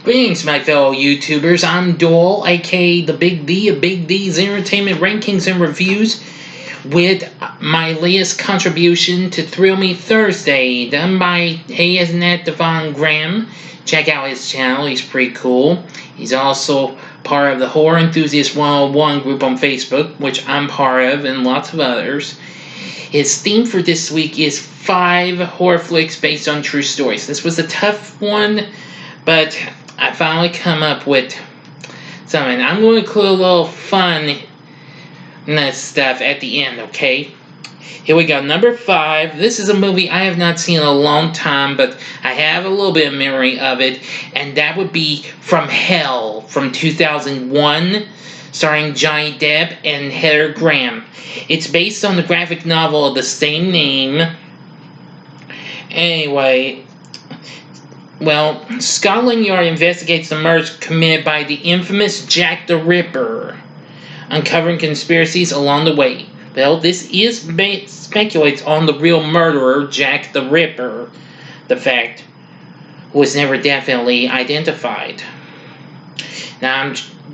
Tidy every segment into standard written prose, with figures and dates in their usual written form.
Greetings, my fellow YouTubers. I'm Doyle, aka the Big D of Big D's Entertainment Rankings and Reviews, with my latest contribution to Thrill Me Thursday, done by A.S.Net Devon Graham. Check out his channel, he's pretty cool. He's also part of the Horror Enthusiast 101 group on Facebook, which I'm part of, and lots of others. His theme for this week is 5 horror flicks based on true stories. This was a tough one, but I finally come up with something. I'm going to include a little fun stuff at the end, okay? Here we go. Number 5. This is a movie I have not seen in a long time, but I have a little bit of memory of it, and that would be From Hell from 2001, starring Johnny Depp and Heather Graham. It's based on the graphic novel of the same name. Anyway, well, Scotland Yard investigates the murders committed by the infamous Jack the Ripper, uncovering conspiracies along the way. Well, this speculates on the real murderer, Jack the Ripper, the fact was never definitely identified. Now,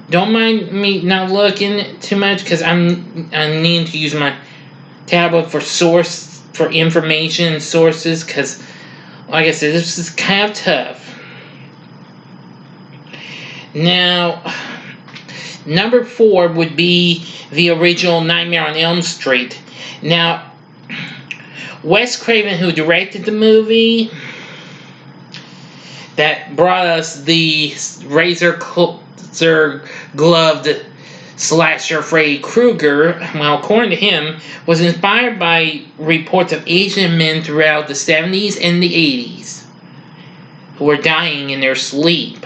don't mind me not looking too much because I'm needing to use my tablet for information and sources because, like I said, this is kind of tough. Now, number 4 would be the original Nightmare on Elm Street. Now, Wes Craven, who directed the movie that brought us the razor-gloved slasher Freddy Krueger, well, according to him, was inspired by reports of Asian men throughout the 70s and the 80s who were dying in their sleep.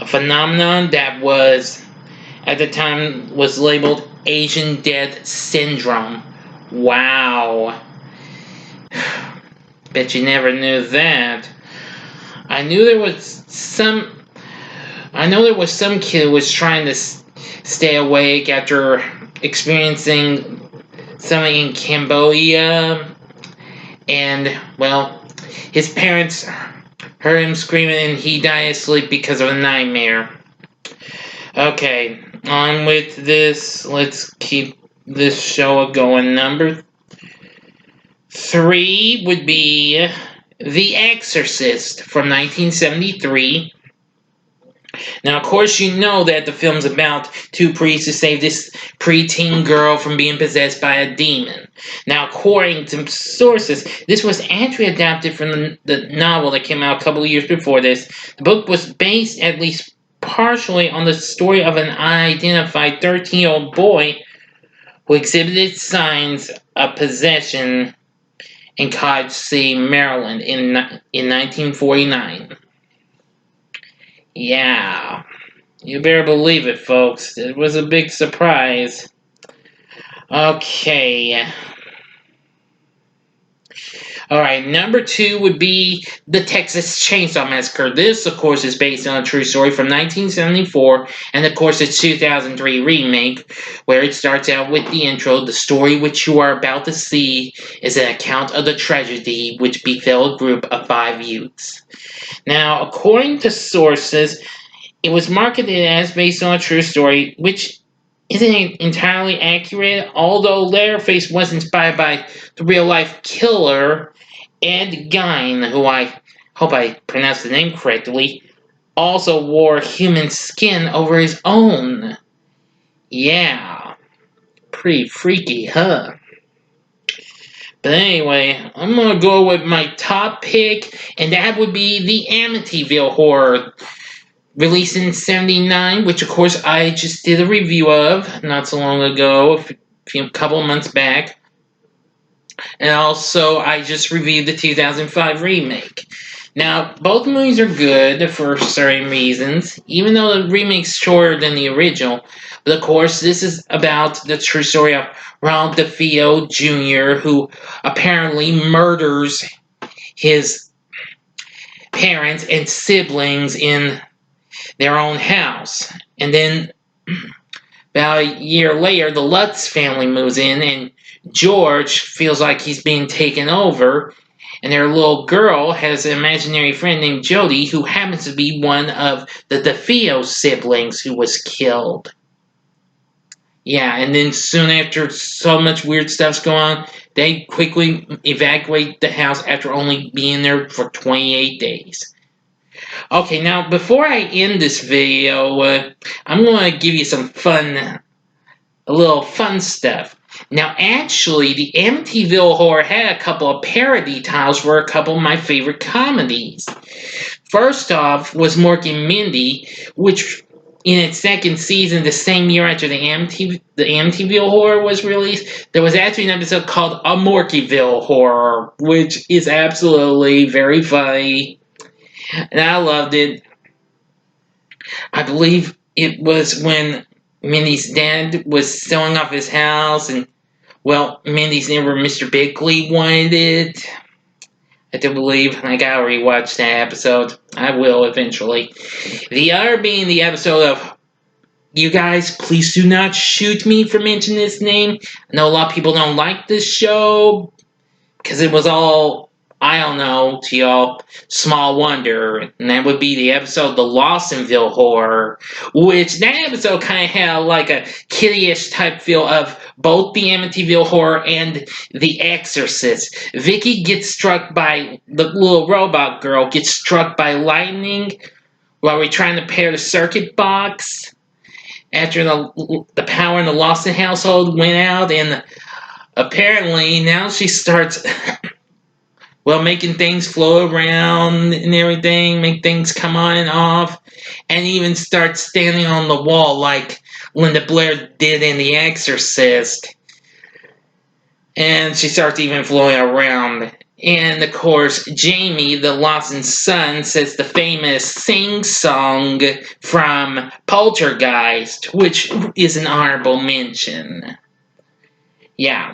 A phenomenon that was, at the time, was labeled Asian Death Syndrome. Wow. Bet you never knew that. I know there was some kid who was trying to stay awake after experiencing something in Cambodia, and, well, his parents heard him screaming and he died of sleep because of a nightmare. Okay, on with this. Let's keep this show going. Number 3 would be The Exorcist from 1973. Now, of course, you know that the film's about 2 priests who save this preteen girl from being possessed by a demon. Now, according to sources, this was actually adapted from the novel that came out a couple of years before this. The book was based, at least partially, on the story of an unidentified 13-year-old boy who exhibited signs of possession in Cottage City, Maryland in 1949. Yeah, you better believe it, folks. It was a big surprise. Okay. Alright, number 2 would be the Texas Chainsaw Massacre. This, of course, is based on a true story from 1974, and of course its 2003 remake, where it starts out with the intro. The story which you are about to see is an account of the tragedy which befell a group of 5 youths. Now, according to sources, it was marketed as based on a true story, which isn't entirely accurate, although Leatherface was inspired by the real-life killer, Ed Gein, who I hope I pronounced the name correctly, also wore human skin over his own. Yeah, pretty freaky, huh? But anyway, I'm going to go with my top pick, and that would be the Amityville Horror, released in 1979, which of course I just did a review of not so long ago, a couple of months back. And also, I just reviewed the 2005 remake. Now, both movies are good for certain reasons, even though the remake's shorter than the original. But of course, this is about the true story of Ronald DeFeo Jr., who apparently murders his parents and siblings in their own house. And then, about a year later, the Lutz family moves in, and George feels like he's being taken over, And their little girl has an imaginary friend named Jody, who happens to be one of the DeFeo siblings who was killed. Yeah, and then soon after so much weird stuff's going on, they quickly evacuate the house after only being there for 28 days. Okay, now before I end this video, I'm going to give you some a little fun stuff. Now, actually, the Amityville Horror had a couple of parody titles for a couple of my favorite comedies. First off was Mork and Mindy, which in its second season, the same year after the Amityville Horror was released, there was actually an episode called A Morkyville Horror, which is absolutely very funny, and I loved it. I believe it was when Mindy's dad was selling off his house, and well, Mindy's neighbor, Mr. Bickley, wanted it. I do believe I gotta rewatch that episode. I will eventually. The other being the episode of, you guys, please do not shoot me for mentioning this name. I know a lot of people don't like this show because it was all, I don't know, to y'all, small wonder. And that would be the episode The Lawsonville Horror, which that episode kind of had like a kiddie-ish type feel of both the Amityville Horror and The Exorcist. Vicky gets struck by, the little robot girl gets struck by lightning while we're trying to pair the circuit box after the power in the Lawson household went out, and apparently now she starts well, making things flow around and everything, make things come on and off, and even start standing on the wall like Linda Blair did in The Exorcist. And she starts even flowing around. And of course, Jamie, the Lawson's son, says the famous sing song from Poltergeist, which is an honorable mention. Yeah,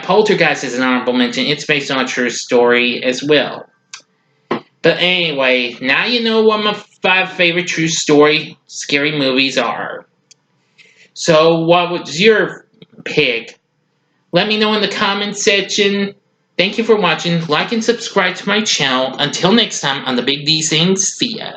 Poltergeist is an honorable mention. It's based on a true story as well. But anyway, now you know what my 5 favorite true story scary movies are. So, what was your pick? Let me know in the comment section. Thank you for watching. Like and subscribe to my channel. Until next time on The Big D Sings, see ya.